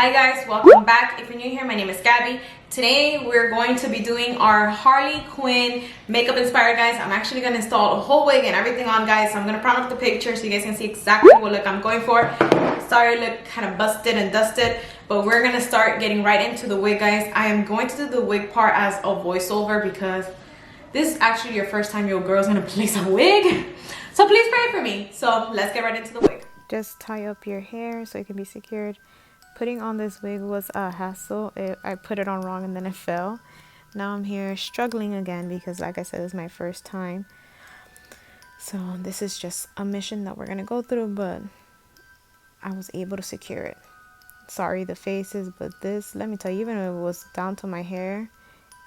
Hi guys, welcome back. If you're new here, my name is Gabby. Today we're going to be doing our Harley Quinn makeup inspired, guys. I'm actually going to install a whole wig and everything on, guys. So I'm going to prop up the picture so you guys can see exactly what look I'm going for. Sorry, look kind of busted and dusted, but we're going to start getting right into the wig, guys. I am going to do the wig part as a voiceover because this is actually your first time your girl's going to place a wig. So please pray for me. So let's get right into the wig. Just tie up your hair so it can be secured. Putting on this wig was a hassle. I put it on wrong and then it fell. Now I'm here struggling again because, like I said, this is my first time. So this is just a mission that we're going to go through, but I was able to secure it. Sorry the faces, but this, let me tell you, even if it was down to my hair,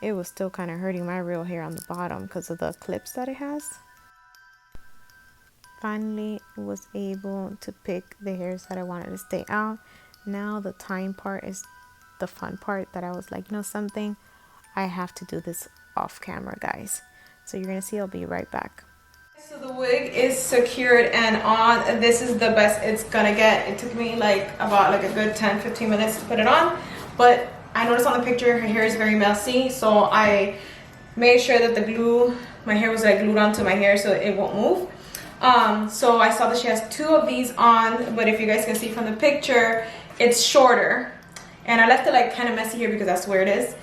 it was still kind of hurting my real hair on the bottom because of the clips that it has. Finally was able to pick the hairs that I wanted to stay out. Now the tying part is the fun part that I was like, you know something, I have to do this off camera, guys. So you're gonna see I'll be right back. So the wig is secured and on. This is the best it's gonna get. It took me like about a good 10-15 minutes to put it on, but I noticed on the picture her hair is very messy, so I made sure that the glue, my hair was like glued onto my hair so it won't move. So I saw that she has two of these on, but if you guys can see from the picture, it's shorter, and I left it like kind of messy here because that's where it is.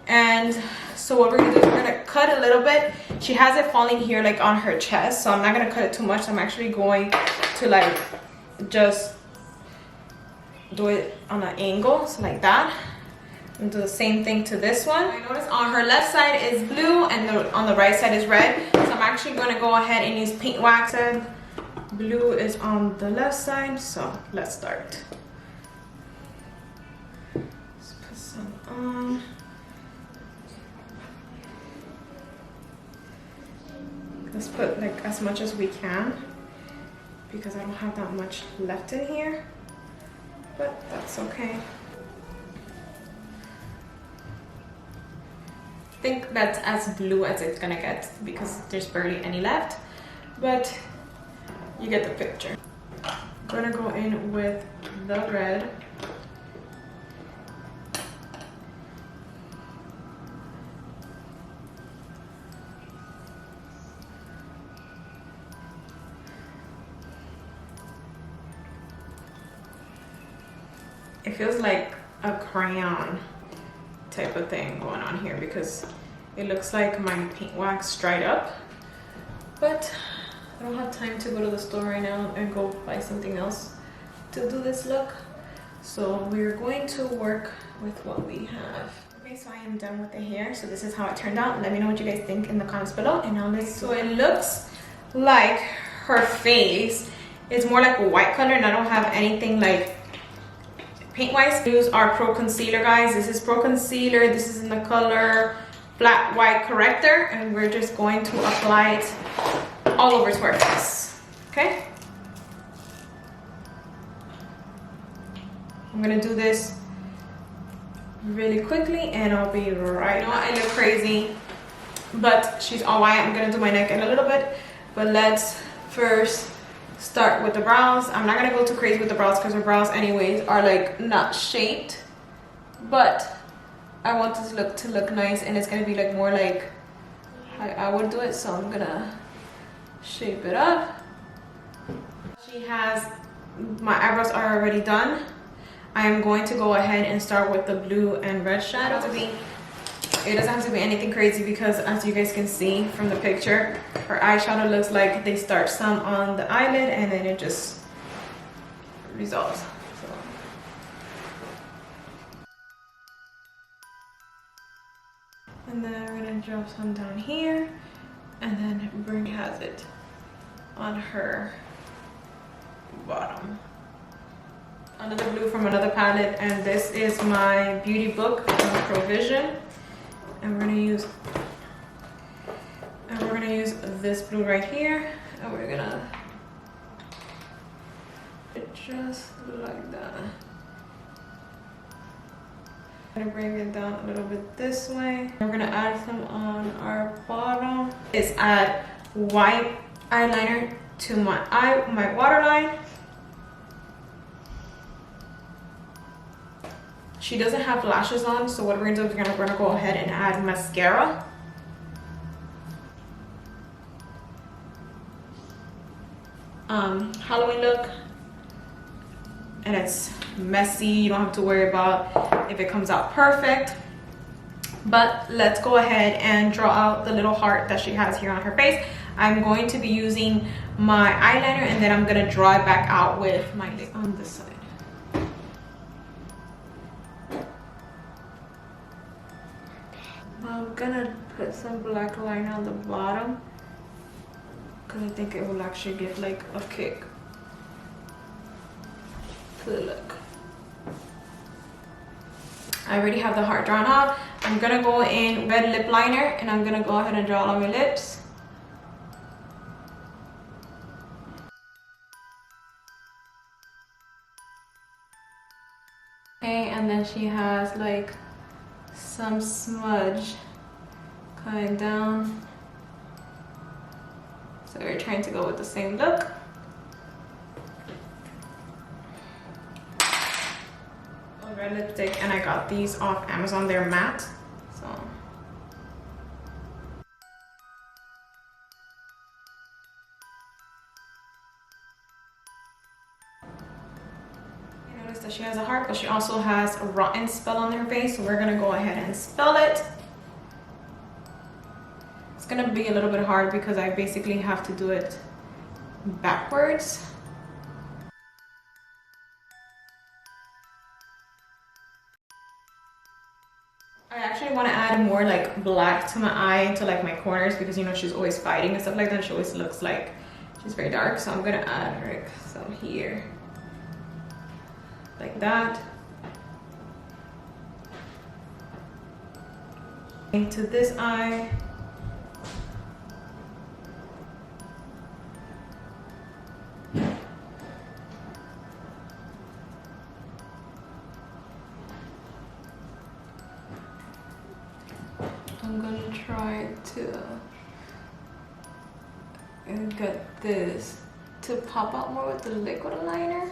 And so what we're gonna do is we're gonna cut a little bit. She has it falling here like on her chest, so I'm not gonna cut it too much. I'm actually going to like just do it on an angle, so like that, and do the same thing to this one. I noticed on her left side is blue and on the right side is red, so I'm actually going to go ahead and use paint wax. Blue is on the left side, so let's start. Let's put some on. Let's put like as much as we can because I don't have that much left in here, but that's okay. I think that's as blue as it's gonna get because there's barely any left, but you get the picture. I'm gonna go in with the red. It feels like a crayon type of thing going on here because it looks like my paint wax dried up, but I don't have time to go to the store right now and go buy something else to do this look, so we're going to work with what we have. Okay, so I am done with the hair, so this is how it turned out. Let me know what you guys think in the comments below, and now let's. So it looks like her face is more like a white color, and I don't have anything like paint wise. Use our Pro Concealer, guys. This is Pro Concealer. This is in the color Flat White Corrector, and we're just going to apply it all over to our face. Okay, I'm gonna do this really quickly and I'll be right. I know I look crazy, but she's all white. I'm gonna do my neck in a little bit, but let's first start with the brows. I'm not gonna go too crazy with the brows because her brows anyways are like not shaped, but I want this look to look nice, and it's gonna be like more like I would do it, so I'm gonna shape it up. She has, my eyebrows are already done. I am going to go ahead and start with the blue and red shadow. It doesn't have to be anything crazy because, as you guys can see from the picture, her eyeshadow looks like they start some on the eyelid and then it just resolves. So. And then we're gonna drop some down here, and then Brink has it on her bottom. Another blue from another palette, and this is my beauty book from Provision. And we're gonna use this blue right here, and we're gonna just like that. I'm gonna bring it down a little bit this way. We're gonna add some on our bottom. Is add white eyeliner to my waterline. She doesn't have lashes on, so what we're gonna do is we're gonna go ahead and add mascara. Halloween look, and it's messy. You don't have to worry about if it comes out perfect. But let's go ahead and draw out the little heart that she has here on her face. I'm going to be using my eyeliner, and then I'm gonna draw it back out with my lip on this side. I'm gonna put some black line on the bottom because I think it will actually give like a kick to the look. I already have the heart drawn out. I'm gonna go in red lip liner, and I'm gonna go ahead and draw it on my lips. Okay, and then she has like some smudge coming down. So we're trying to go with the same look. Red lipstick, and I got these off Amazon. They're matte, so you notice that she has a heart, but she also has a rotten spell on her face, so we're gonna go ahead and spell it. It's gonna be a little bit hard because I basically have to do it backwards. I actually want to add more like black to my eye, to like my corners, because you know she's always fighting and stuff like that. She always looks like she's very dark, so I'm gonna add like some here, like that. Into this eye. I'm gonna try to get this to pop out more with the liquid liner.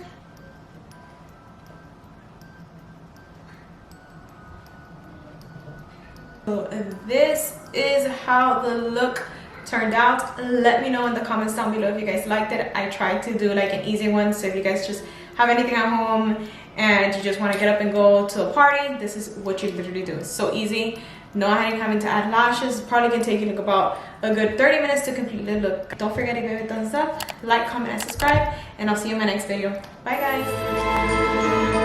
So this is how the look turned out. Let me know in the comments down below if you guys liked it. I tried to do like an easy one, so if you guys just have anything at home and you just want to get up and go to a party, this is what you literally do. It's so easy. No having to add lashes. Probably can take you like about a good 30 minutes to complete the look. Don't forget to give it a thumbs up, like, comment, and subscribe, and I'll see you in my next video. Bye guys.